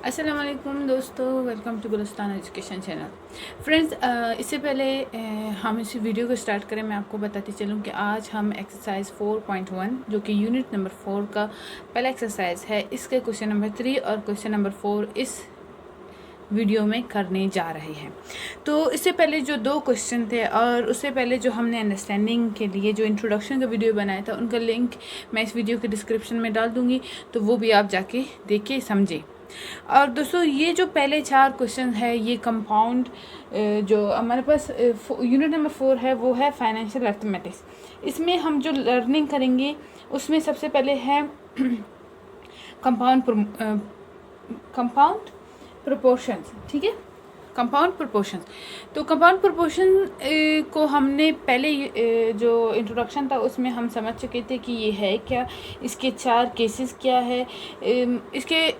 अस्सलाम वालेकुम दोस्तों, welcome to Gulistan education channel. Friends, इससे पहले हम इस वीडियो को स्टार्ट करें, मैं आपको बताती चलूँ कि आज हम एक्सरसाइज 4.1 जो कि यूनिट नंबर 4 का पहला एक्सरसाइज है, इसके क्वेश्चन नंबर 3 और क्वेश्चन नंबर 4 इस वीडियो में करने जा रहे हैं। तो इससे पहले जो 2 क्वेश्चन थे और उससे पहले जो हमने अंडरस्टैंडिंग के लिए जो इंट्रोडक्शन का वीडियो बनाया था, उनका लिंक मैं इस वीडियो के डिस्क्रिप्शन में डाल दूँगी, तो वो भी आप जाके देखें समझें। और दोस्तों, ये जो पहले 4 क्वेश्चन है, ये कंपाउंड जो हमारे पास यूनिट नंबर 4 है, वो है फाइनेंशियल अर्थमेटिक्स। इसमें हम जो लर्निंग करेंगे उसमें सबसे पहले है कंपाउंड प्रोपोर्शंस। ठीक है, कंपाउंड प्रोपोर्शंस। तो कंपाउंड प्रोपोर्शन को हमने पहले जो इंट्रोडक्शन था उसमें हम समझ चुके थे कि ये है क्या, इसके 4 केसेस क्या है, इसके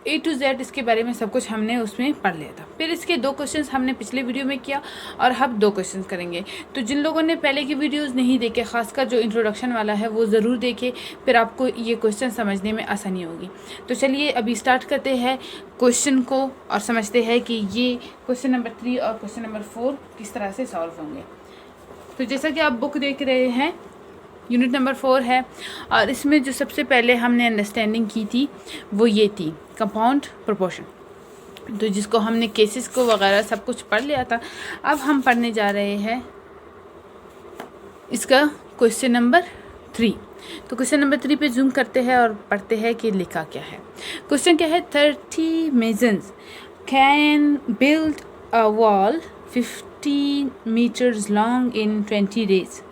A to Z इसके बारे में सब कुछ हमने उसमें पढ़ लिया था। फिर इसके 2 क्वेश्चंस हमने पिछले वीडियो में किया और अब 2 क्वेश्चंस करेंगे। तो जिन लोगों ने पहले की वीडियोस नहीं देखे, खासकर जो इंट्रोडक्शन वाला है, वो ज़रूर देखें, फिर आपको ये क्वेश्चन समझने में आसानी होगी। तो चलिए अभी स्टार्ट करते हैं क्वेश्चन को और समझते हैं कि ये क्वेश्चन नंबर 3 और क्वेश्चन नंबर 4 किस तरह से सॉल्व होंगे। तो जैसा कि आप बुक देख रहे हैं, यूनिट नंबर 4 है और इसमें जो सबसे पहले हमने अंडरस्टैंडिंग की थी वो ये थी कंपाउंड प्रोपोर्शन, तो जिसको हमने केसेस को वगैरह सब कुछ पढ़ लिया था। अब हम पढ़ने जा रहे हैं इसका क्वेश्चन नंबर 3। तो क्वेश्चन नंबर 3 पे जूम करते हैं और पढ़ते हैं कि लिखा क्या है। क्वेश्चन क्या है, 30 masons can build a wall 15 meters long in 20 days.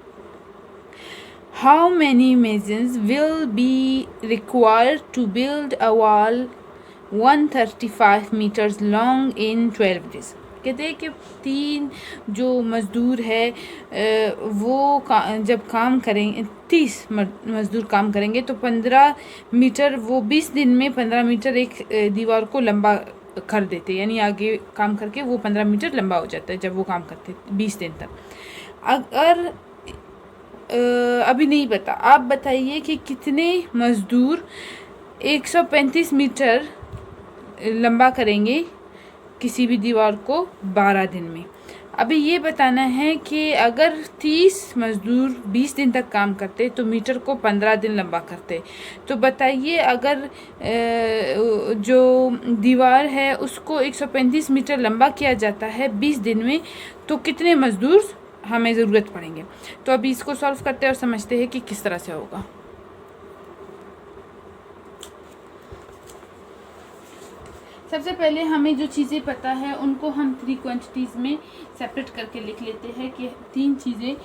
How many masons will be required to build a wall 135 meters long in 12 days? कहते हैं कि 3 जो मज़दूर है वो जब काम करेंगे, 30 मज़दूर काम करेंगे तो 15 मीटर, वो 20 दिन में 15 मीटर एक दीवार को लंबा कर देते, यानी आगे काम करके वो 15 मीटर लंबा हो जाता है जब वो काम करते 20 दिन तक। अगर अभी नहीं पता, आप बताइए कि कितने मज़दूर 135 मीटर लंबा करेंगे किसी भी दीवार को 12 दिन में। अभी ये बताना है कि अगर 30 मज़दूर 20 दिन तक काम करते तो मीटर को 15 दिन लंबा करते। तो बताइए, अगर जो दीवार है उसको 135 मीटर लंबा किया जाता है 20 दिन में, तो कितने मज़दूर हमें ज़रूरत पड़ेंगे। तो अभी इसको सॉल्व करते हैं और समझते हैं कि किस तरह से होगा। सबसे पहले हमें जो चीज़ें पता है उनको हम 3 क्वांटिटीज़ में सेपरेट करके लिख लेते हैं कि 3 चीज़ें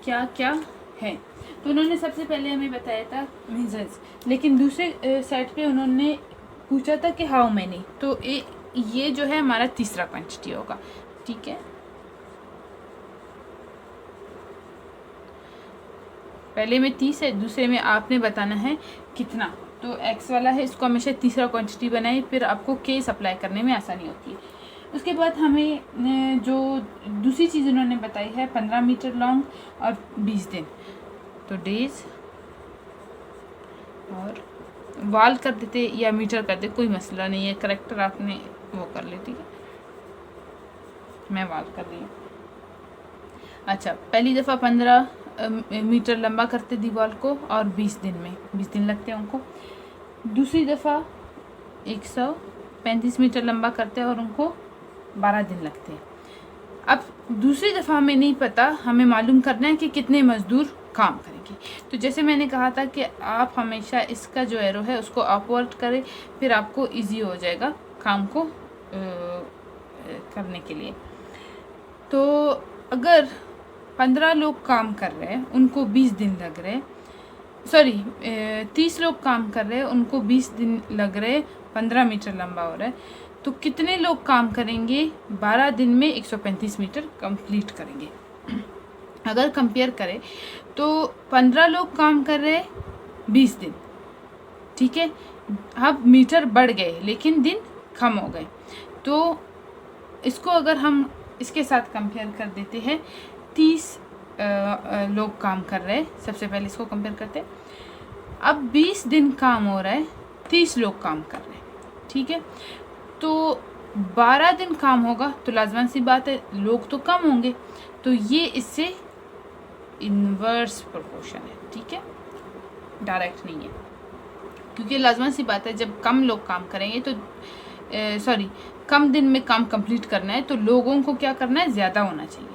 क्या क्या हैं। तो उन्होंने सबसे पहले हमें बताया था मेजर्स, लेकिन दूसरे साइड पे उन्होंने पूछा था कि हाउ मैनी। तो ये जो है हमारा तीसरा क्वांटिटी होगा। ठीक है, पहले में 30 है, दूसरे में आपने बताना है कितना। तो x वाला है, इसको हमेशा तीसरा क्वांटिटी बनाए, फिर आपको केस अप्लाई करने में आसानी होती है। उसके बाद हमें जो दूसरी चीज़ उन्होंने बताई है 15 मीटर लॉन्ग और 20 दिन, तो डेज और वाल कर देते या मीटर कर देते, कोई मसला नहीं है, करेक्टर आपने वो कर ले। ठीक है, मैं वाल कर रही हूँ। अच्छा, पहली दफ़ा 15 मीटर लंबा करते दीवार को और 20 दिन में 20 दिन लगते हैं उनको। दूसरी दफ़ा 135 मीटर लंबा करते हैं और उनको 12 दिन लगते हैं। अब दूसरी दफ़ा हमें नहीं पता, हमें मालूम करना है कि कितने मज़दूर काम करेंगे। तो जैसे मैंने कहा था कि आप हमेशा इसका जो एरो है उसको अपवर्ड करें, फिर आपको ईजी हो जाएगा काम को करने के लिए। तो अगर 15 लोग काम कर रहे हैं, उनको 20 दिन लग रहे, 30 लोग काम कर रहे हैं, उनको 20 दिन लग रहे, 15 मीटर लंबा हो रहा है, तो कितने लोग काम करेंगे 12 दिन में 135 मीटर कंप्लीट करेंगे। अगर कंपेयर करें तो 15 लोग काम कर रहे 20 दिन, ठीक है, अब मीटर बढ़ गए लेकिन दिन कम हो गए। तो इसको अगर हम इसके साथ कंपेयर कर देते हैं, 30 लोग काम कर रहे हैं, सबसे पहले इसको कंपेयर करते हैं। अब 20 दिन काम हो रहा है, 30 लोग काम कर रहे हैं। ठीक है, तो 12 दिन काम होगा तो लाजमन सी बात है लोग तो कम होंगे, तो ये इससे इन्वर्स प्रोपोर्शन है, ठीक है, डायरेक्ट नहीं है। क्योंकि लाजमन सी बात है जब कम लोग काम करेंगे तो कम दिन में काम कंप्लीट करना है तो लोगों को क्या करना है, ज़्यादा होना चाहिए।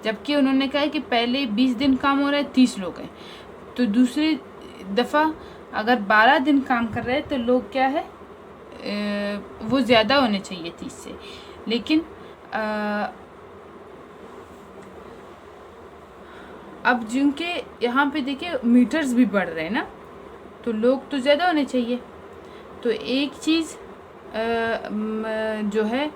जबकि उन्होंने कहा है कि पहले 20 दिन काम हो रहा है, 30 लोग हैं, तो दूसरी दफ़ा अगर 12 दिन काम कर रहे हैं तो लोग क्या है वो ज़्यादा होने चाहिए 30 से। लेकिन अब जिनके यहाँ पे देखिए मीटर्स भी बढ़ रहे हैं ना, तो लोग तो ज़्यादा होने चाहिए, तो एक चीज़ जो है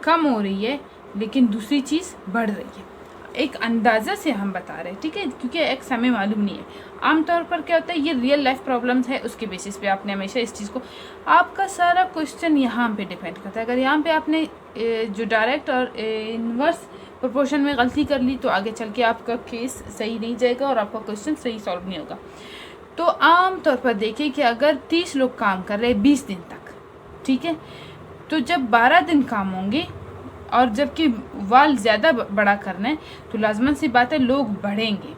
कम हो रही है लेकिन दूसरी चीज़ बढ़ रही है। एक अंदाज़ा से हम बता रहे हैं, ठीक है, क्योंकि एक्स हमें मालूम नहीं है। आमतौर पर क्या होता है, ये रियल लाइफ प्रॉब्लम्स है, उसके बेसिस पे आपने हमेशा इस चीज़ को, आपका सारा क्वेश्चन यहाँ पे डिपेंड करता है। अगर यहाँ पे आपने जो डायरेक्ट और इनवर्स प्रोपोर्शन में गलती कर ली तो आगे चल के आपका केस सही नहीं जाएगा और आपका क्वेश्चन सही सॉल्व नहीं होगा। तो आम तौर पर देखिए कि अगर 30 लोग काम कर रहे हैं 20 दिन तक, ठीक है, तो जब 12 दिन काम होंगे और जबकि वाल ज़्यादा बड़ा करना है तो लाजमन सी बात है लोग बढ़ेंगे।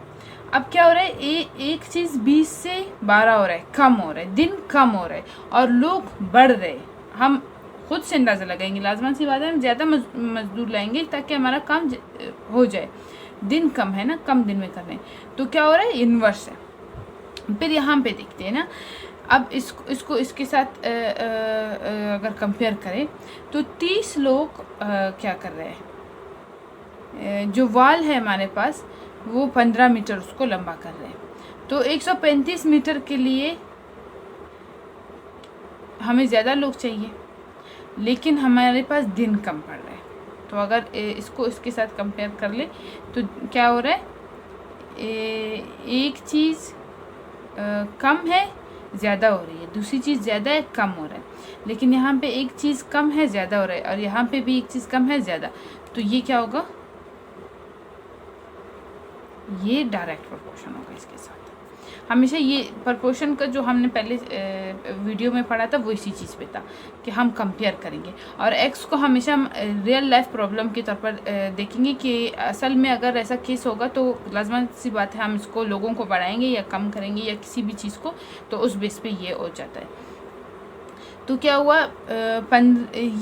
अब क्या हो रहा है, एक चीज़ 20 से 12 हो रहा है, कम हो रहा है, दिन कम हो रहा है और लोग बढ़ रहे हैं। हम खुद से अंदाज़ा लगाएंगे, लाजमन सी बात है हम ज़्यादा मजदूर लाएंगे ताकि हमारा काम हो जाए। दिन कम है ना, कम दिन में कर रहे हैं, तो क्या हो रहा है, इन्वर्स है। फिर यहाँ पे देखते हैं ना, अब इसको इसके साथ अगर कंपेयर करें तो 30 लोग क्या कर रहे हैं, जो वाल है हमारे पास वो 15 मीटर उसको लंबा कर रहे हैं, तो 135 मीटर के लिए हमें ज़्यादा लोग चाहिए लेकिन हमारे पास दिन कम पड़ रहे हैं। तो अगर इसको इसके साथ कंपेयर कर ले तो क्या हो रहा है, एक चीज़ कम है ज़्यादा हो रही है, दूसरी चीज़ ज़्यादा है कम हो रहा है। लेकिन यहाँ पे एक चीज़ कम है ज़्यादा हो रहा है और यहाँ पे भी एक चीज़ कम है ज़्यादा, तो ये क्या होगा, ये डायरेक्ट प्रोपोर्शन होगा इसके साथ। हमेशा ये प्रोपोर्शन का जो हमने पहले वीडियो में पढ़ा था वो इसी चीज़ पे था कि हम कंपेयर करेंगे और एक्स को हमेशा हम रियल लाइफ प्रॉब्लम के तौर पर देखेंगे कि असल में अगर ऐसा केस होगा तो लाजमन सी बात है हम इसको लोगों को बढ़ाएंगे या कम करेंगे या किसी भी चीज़ को, तो उस बेस पे ये हो जाता है। तो क्या हुआ,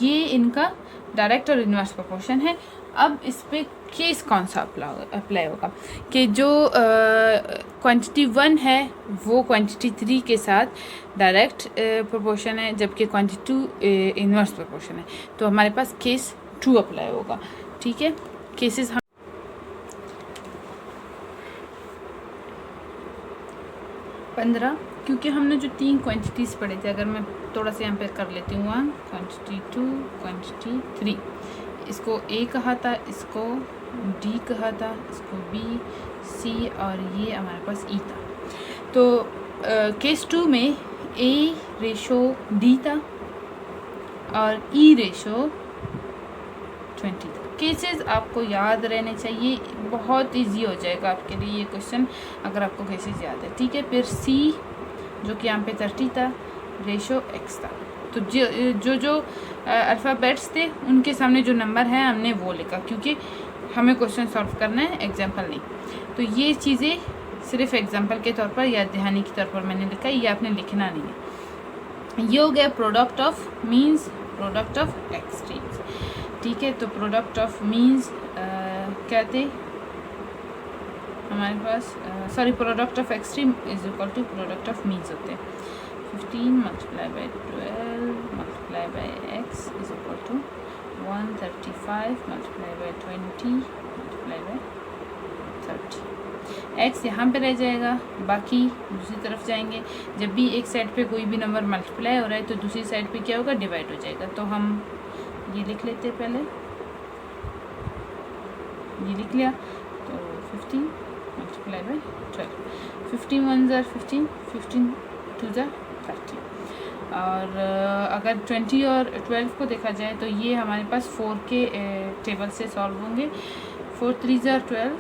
ये इनका डायरेक्ट और इनवर्स प्रोपोर्शन है। अब इस पर केस कौन सा अप्लाई होगा कि जो क्वांटिटी 1 है वो क्वांटिटी 3 के साथ डायरेक्ट प्रोपोर्शन है जबकि क्वांटिटी 2 इनवर्स प्रोपोर्शन है, तो हमारे पास केस 2 अप्लाई होगा, ठीक है। केसेस हम 15, क्योंकि हमने जो 3 क्वांटिटीज़ पढ़े थे, अगर मैं थोड़ा सा यहाँ पे कर लेती हूँ, 1 क्वांटिटी 2 क्वांटिटी 3, इसको ए कहा था, इसको डी कहा था, इसको बी, सी और ये हमारे पास ई था। तो केस 2 में ए रेशो डी था और ई रेशो 20 था। केसेस आपको याद रहने चाहिए, बहुत इजी हो जाएगा आपके लिए ये क्वेश्चन अगर आपको केसेस याद है, ठीक है। फिर सी जो कि यहाँ पे 30 था, रेशो एक्स था। तो जो अल्फ़ाबेट्स थे उनके सामने जो नंबर है हमने वो लिखा, क्योंकि हमें क्वेश्चन सॉल्व करना है, एग्जाम्पल नहीं। तो ये चीज़ें सिर्फ एग्जाम्पल के तौर पर, याद दहानी के तौर पर मैंने लिखा, ये आपने लिखना नहीं है। ये हो गया product of means, product of extremes, ठीक है। तो प्रोडक्ट ऑफ मीन्स क्या थे हमारे पास, product of extreme is equal to product of means होते हैं। 15 multiply by 12 multiply by x is equal to 135 multiply by 20 multiply by 30। X यहाँ पे रह जाएगा, बाकी दूसरी तरफ जाएंगे। जब भी एक साइड पे कोई भी नंबर मल्टीप्लाई हो रहा है तो दूसरी साइड पे क्या होगा, डिवाइड हो जाएगा। तो हम ये लिख लेते हैं, पहले ये लिख लिया, तो 15 मल्टीप्लाई बाई 12, 15 1 ज़ा 15, 15 2 ज़ा 30। और अगर 20 और 12 को देखा जाए तो ये हमारे पास 4 के टेबल से सॉल्व होंगे। 4 3 ज़ा 12,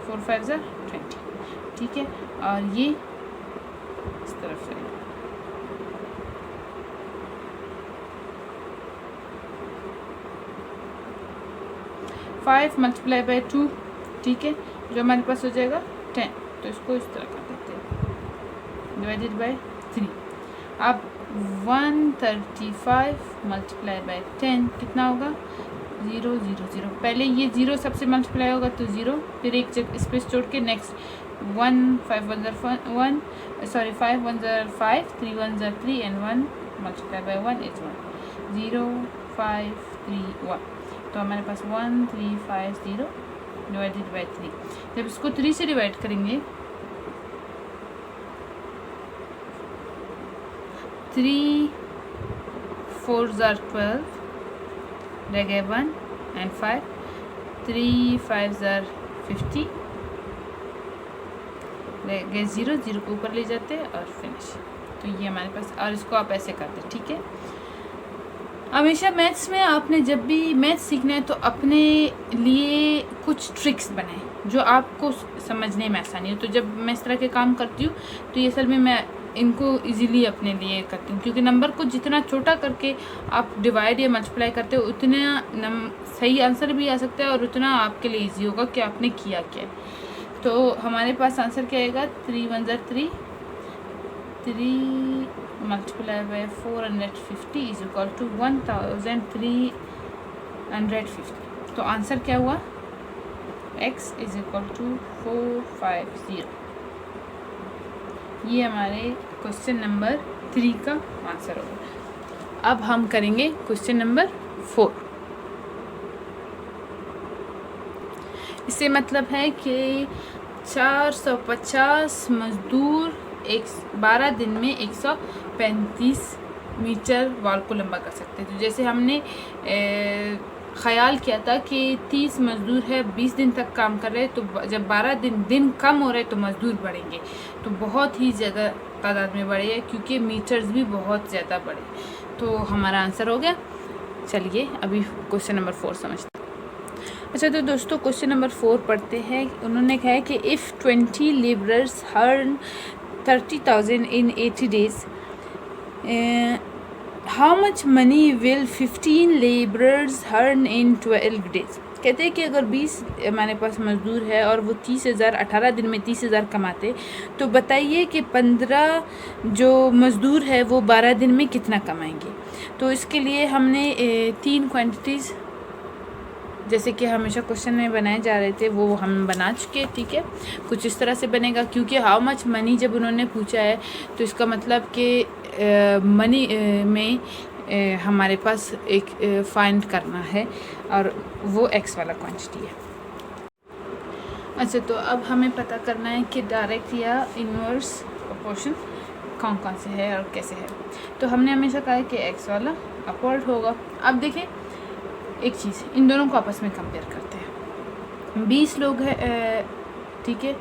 4 5 ज़ा 20, ठीक है। और ये इस तरफ से 5 मल्टीप्लाई बाय 2, ठीक है, जो हमारे पास हो जाएगा 10। तो इसको इस तरह कर देते हैं, डिवाइडेड बाय 3। अब 135 मल्टीप्लाई बाय 10 कितना होगा, 0 0 0। पहले ये 0 सबसे मल्टीप्लाई होगा तो 0, फिर एक स्पेस छोड़ के next 1 5 1 1 sorry 5 1 5 3 1 3 and 1 multiply by 1 is 1, 0 5 3 1। तो हमारे पास 1 3 5 0 डिवाइडेड बाय 3। जब इसको 3 से डिवाइड करेंगे, 3 4 12, रह गए 1 एंड 5, 3 5 50, रह गए 0 0 को ऊपर ले जाते हैं और फिनिश। तो ये हमारे पास, और इसको आप ऐसे करते, ठीक है। हमेशा मैथ्स में आपने जब भी मैथ्स सीखना है तो अपने लिए कुछ ट्रिक्स बनाएं जो आपको समझने में आसानी हो। तो जब मैं इस तरह के काम करती हूँ तो ये असल में मैं इनको इजीली अपने लिए करती हूँ, क्योंकि नंबर को जितना छोटा करके आप डिवाइड या मल्टीप्लाई करते हो उतना सही आंसर भी आ सकता है और उतना आपके लिए इजी होगा कि आपने किया क्या है। तो हमारे पास आंसर क्या आएगा, 3 1 3, 3 multiply by 450 is equal to 1350। तो आंसर क्या हुआ, x इज इक्वल टू 450। ये हमारे क्वेश्चन नंबर 3 का आंसर होगा। अब हम करेंगे क्वेश्चन नंबर 4। इससे मतलब है कि 450 मजदूर 12 दिन में 135 मीटर वॉल को लंबा कर सकते हैं। तो जैसे हमने ख्याल किया था कि 30 मजदूर है, 20 दिन तक काम कर रहे हैं, तो जब 12 दिन कम हो रहे हैं तो मजदूर बढ़ेंगे, तो बहुत ही ज़्यादा तादाद में बढ़े हैं, क्योंकि मीटर्स भी बहुत ज़्यादा बढ़े। तो हमारा आंसर हो गया। चलिए अभी क्वेश्चन नंबर 4 समझते हैं। अच्छा, तो दोस्तों क्वेश्चन नंबर 4 पढ़ते हैं। उन्होंने कहा है कि if 20 labourers earn 30,000 in 80 days, how much money will 15 laborers earn in 12 days? कहते हैं कि अगर 20 हमारे पास मजदूर है और वो 30,000 18 दिन में 30,000 कमाते, तो बताइए कि 15 जो मजदूर है वो 12 दिन में कितना कमाएंगे। तो इसके लिए हमने 3 क्वांटिटीज़ जैसे कि हमेशा क्वेश्चन में बनाए जा रहे थे वो हम बना चुके, ठीक है। कुछ इस तरह से बनेगा, क्योंकि हाउ मच मनी जब उन्होंने पूछा है तो इसका मतलब कि मनी में हमारे पास एक फाइंड करना है और वो एक्स वाला क्वांटिटी है। अच्छा, तो अब हमें पता करना है कि डायरेक्ट या इन्वर्स प्रोपोर्शन कौन कौन से है और कैसे है। तो हमने हमेशा कहा है कि एक्स वाला अपवर्ड होगा। अब देखें एक चीज़, इन दोनों को आपस में कंपेयर करते हैं। 20 लोग हैं, ठीक है,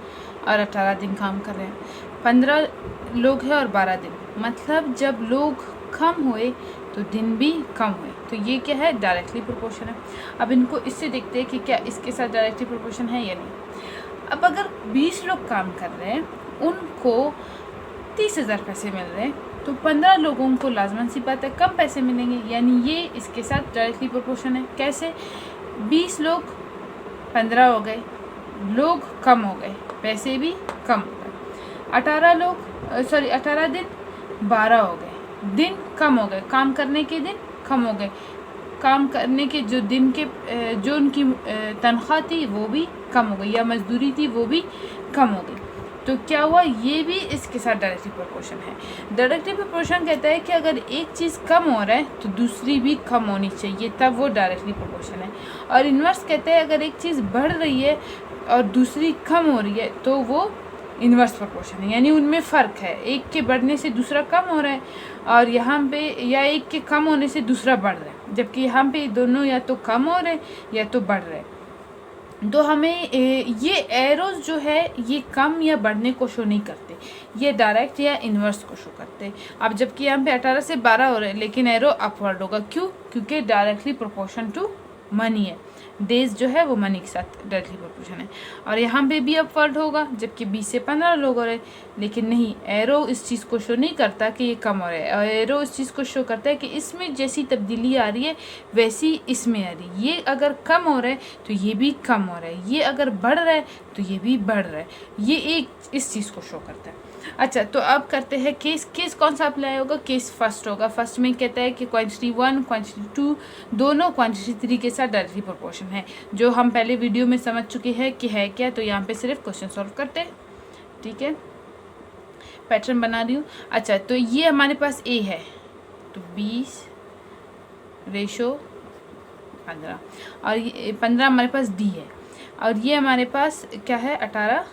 और 18 दिन काम कर रहे हैं। 15 लोग हैं और 12 दिन, मतलब जब लोग कम हुए तो दिन भी कम हुए। तो ये क्या है, डायरेक्टली प्रोपोर्शन है। अब इनको इससे देखते हैं कि क्या इसके साथ डायरेक्टली प्रोपोर्शन है या नहीं। अब अगर 20 लोग काम कर रहे हैं, उनको 30,000 पैसे मिल रहे हैं, तो 15 लोगों को लाजमन सी बात है कम पैसे मिलेंगे, यानी ये इसके साथ डायरेक्टली प्रोपोर्शन है। कैसे, 20 लोग 15 हो गए, लोग कम हो गए, पैसे भी कम हो गए। 18 दिन 12 हो गए, दिन कम हो गए, काम करने के दिन कम हो गए, काम करने के जो दिन के जो उनकी तनख्वाह थी वो भी कम हो गई, या मजदूरी थी वो भी कम हो गई। तो क्या हुआ, ये भी इसके साथ डायरेक्टली प्रोपोर्शन है। डायरेक्टली प्रोपोर्शन कहता है कि अगर एक चीज़ कम हो रहा है तो दूसरी भी कम होनी चाहिए, तब वो डायरेक्टली प्रोपोर्शन है। और इन्वर्स कहता है अगर एक चीज़ बढ़ रही है और दूसरी कम हो रही है तो वो इन्वर्स प्रोपोर्शन है, यानी उनमें फ़र्क है। एक के बढ़ने से दूसरा कम हो रहा है और यहाँ पे, या एक के कम होने से दूसरा बढ़ रहा है, जबकि यहाँ पे दोनों या तो कम हो रहे हैं या तो बढ़ रहे हैं। तो हमें ये एरोज जो है ये कम या बढ़ने को शो नहीं करते, ये डायरेक्ट या इन्वर्स को शो करते हैं। अब जबकि यहाँ पे 18 से 12 हो रहे हैं, लेकिन एरो अपवर्ड होगा। क्यों? क्योंकि डायरेक्टली प्रोपोर्शन टू मनी है, डेज जो है वो मनी के साथ डायरेक्टली प्रोपोर्शन है। और यहाँ पे भी अपवर्ड होगा, जबकि 20 से 15 लोग हो रहे हैं, लेकिन नहीं, एरो इस चीज़ को शो नहीं करता कि ये कम हो रहा है। और एरो इस चीज़ को शो करता है कि इसमें जैसी तब्दीली आ रही है वैसी इसमें आ रही है। ये अगर कम हो रहा है तो ये भी कम हो रहा है, ये अगर बढ़ रहा है तो ये भी बढ़ रहा है। ये एक इस चीज़ को शो करता है। अच्छा, तो अब करते हैं केस कौन सा अप्लाई होगा? केस फर्स्ट होगा। फर्स्ट में कहता है कि क्वांटिटी 1 क्वांटिटी 2 दोनों क्वांटिटी 3 के साथ डायरेक्टली प्रोपोर्शन है, जो हम पहले वीडियो में समझ चुके हैं कि है क्या। तो यहाँ पे सिर्फ क्वेश्चन सॉल्व करते हैं, ठीक है। पैटर्न बना रही हूँ। अच्छा, तो ये हमारे पास ए है, तो 20 रेशो 15, और ये 15 हमारे पास डी है, और ये हमारे पास क्या है 18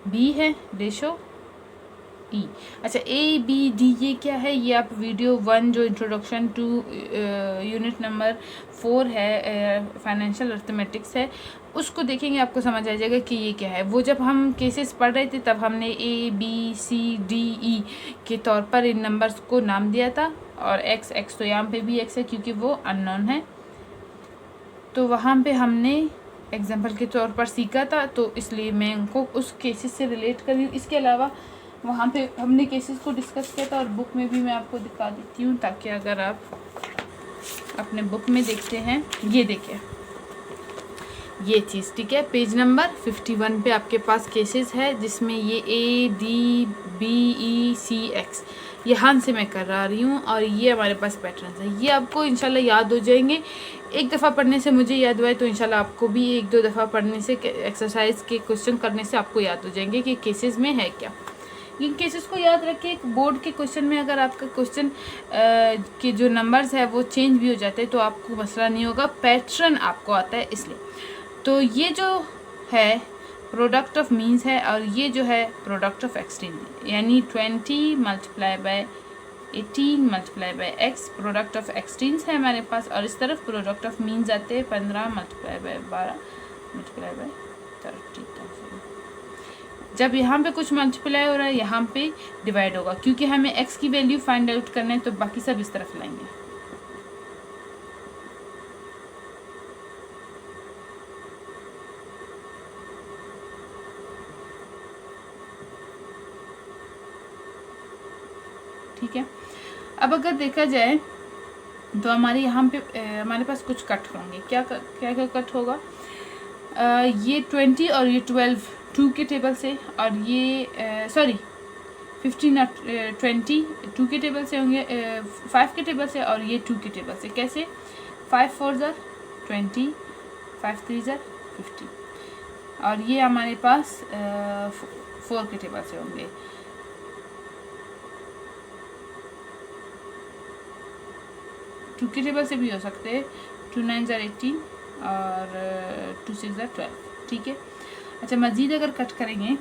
बी है रेशो ई। अच्छा, ए बी डी ये क्या है? ये आप वीडियो 1 जो इंट्रोडक्शन टू यूनिट नंबर 4 है, फाइनेंशियल अर्थमेटिक्स है, उसको देखेंगे, आपको समझ आ जाएगा कि ये क्या है। वो जब हम केसेस पढ़ रहे थे तब हमने A B C D E के तौर पर इन नंबर्स को नाम दिया था, और एक्स तो यहाँ पे भी एक्स है क्योंकि वो अननोन है, तो वहाँ पे हमने एग्जाम्पल के तौर पर सीखा था, तो इसलिए मैं उनको उस केसेस से रिलेट कर रही हूँ। इसके अलावा वहाँ पे हमने केसेस को डिस्कस किया था, और बुक में भी मैं आपको दिखा देती हूँ, ताकि अगर आप अपने बुक में देखते हैं, ये देखें ये चीज़, ठीक है। पेज नंबर 51 पे आपके पास केसेस है, जिसमें ये A D B E C X यहाँ से मैं कर रही हूँ, और ये हमारे पास पैटर्न है। ये आपको इंशाल्लाह याद हो जाएंगे। एक दफ़ा पढ़ने से मुझे याद हुआ है, तो इंशाल्लाह आपको भी 1-2 दफ़ा पढ़ने से, एक्सरसाइज के क्वेश्चन करने से आपको याद हो जाएंगे कि केसेस में है क्या। इन केसेस को याद रखिए। एक बोर्ड के क्वेश्चन में अगर आपका क्वेश्चन के जो नंबर्स है वो चेंज भी हो जाते हैं तो आपको मसला नहीं होगा, पैटर्न आपको आता है इसलिए। तो ये जो है प्रोडक्ट ऑफ मीन्स है, और ये जो है प्रोडक्ट ऑफ एक्सट्रीम, यानी 20 multiply by 18 multiply by x product of extremes है हमारे पास, और इस तरफ प्रोडक्ट ऑफ मीन्स आते हैं 15 मल्टीप्लाई बाय 12 मल्टीप्लाई बाय 30,000। जब यहाँ पे कुछ मल्टीप्लाई हो रहा है, यहाँ पे डिवाइड होगा, क्योंकि हमें x की वैल्यू फाइंड आउट करना है, तो बाकी सब इस तरफ लाएंगे। ठीक है। अब अगर देखा जाए तो हमारे यहाँ पे हमारे पास कुछ कट होंगे। क्या कट होगा? ये 20 और ये 12 2 के टेबल से, और ये 15 और 20 2 के टेबल से होंगे, 5 के टेबल से, और ये 2 के टेबल से। कैसे? 5 4 ज़र 20, 5 3 ज़र 50, और ये हमारे पास 4 के टेबल से होंगे। टू के टेबल से भी हो सकते हैं, 2 9 ज़र 18 और 2 6 ज़र 12, ठीक है। अच्छा, मज़ीद अगर कट करेंगे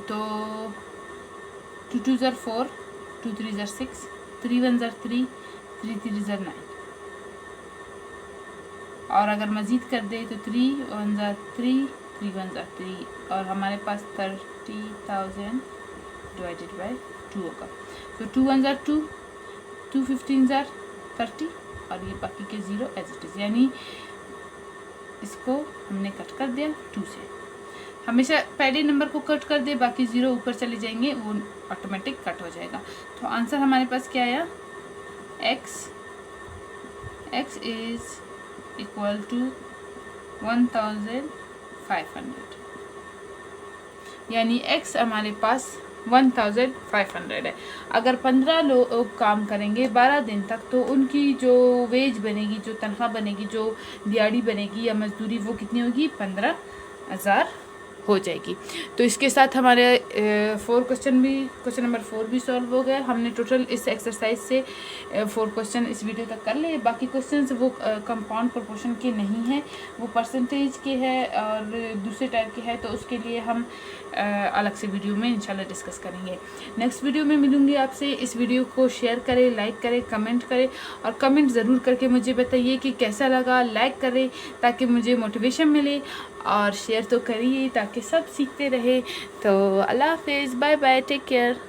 तो 2 2 ज़र 4, 2 3 ज़र 6, 3 1 ज़र 3, 3 3 ज़र 9, और अगर मज़ीद कर दे तो 3 1 ज़र 3, 3 1 ज़र 3, और हमारे पास 30,000 डिवाइडेड बाय 2 होगा। तो 2 1 ज़र 2, 2 15 ज़र 30, और ये बाकी के 0 एज इट इज़, यानी इसको हमने कट कर दिया 2 से। हमेशा पहले नंबर को कट कर दे, बाकी 0 ऊपर चले जाएंगे, वो ऑटोमेटिक कट हो जाएगा। तो आंसर हमारे पास क्या आया? x इज इक्वल टू 1500, यानी x हमारे पास 1500 है। अगर 15 लोग काम करेंगे 12 दिन तक, तो उनकी जो वेज बनेगी, जो तनख्वाह बनेगी, जो दिहाड़ी बनेगी या मजदूरी, वो कितनी होगी? 15,000 हो जाएगी। तो इसके साथ हमारे क्वेश्चन नंबर 4 भी सॉल्व हो गया। हमने टोटल इस एक्सरसाइज से 4 क्वेश्चन इस वीडियो तक कर लिए। बाकी क्वेश्चंस वो कंपाउंड प्रोपोर्शन के नहीं हैं, वो परसेंटेज के हैं और दूसरे टाइप के हैं, तो उसके लिए हम अलग से वीडियो में इंशाल्लाह डिस्कस करेंगे। नेक्स्ट वीडियो में मिलूँगी आपसे। इस वीडियो को शेयर करें, लाइक करें, कमेंट करें, और कमेंट ज़रूर करके मुझे बताइए कि कैसा लगा। लाइक करें ताकि मुझे मोटिवेशन मिले, और शेयर तो करिए ताकि सब सीखते रहे। तो अल्लाह हाफिज़, बाय बाय, टेक केयर।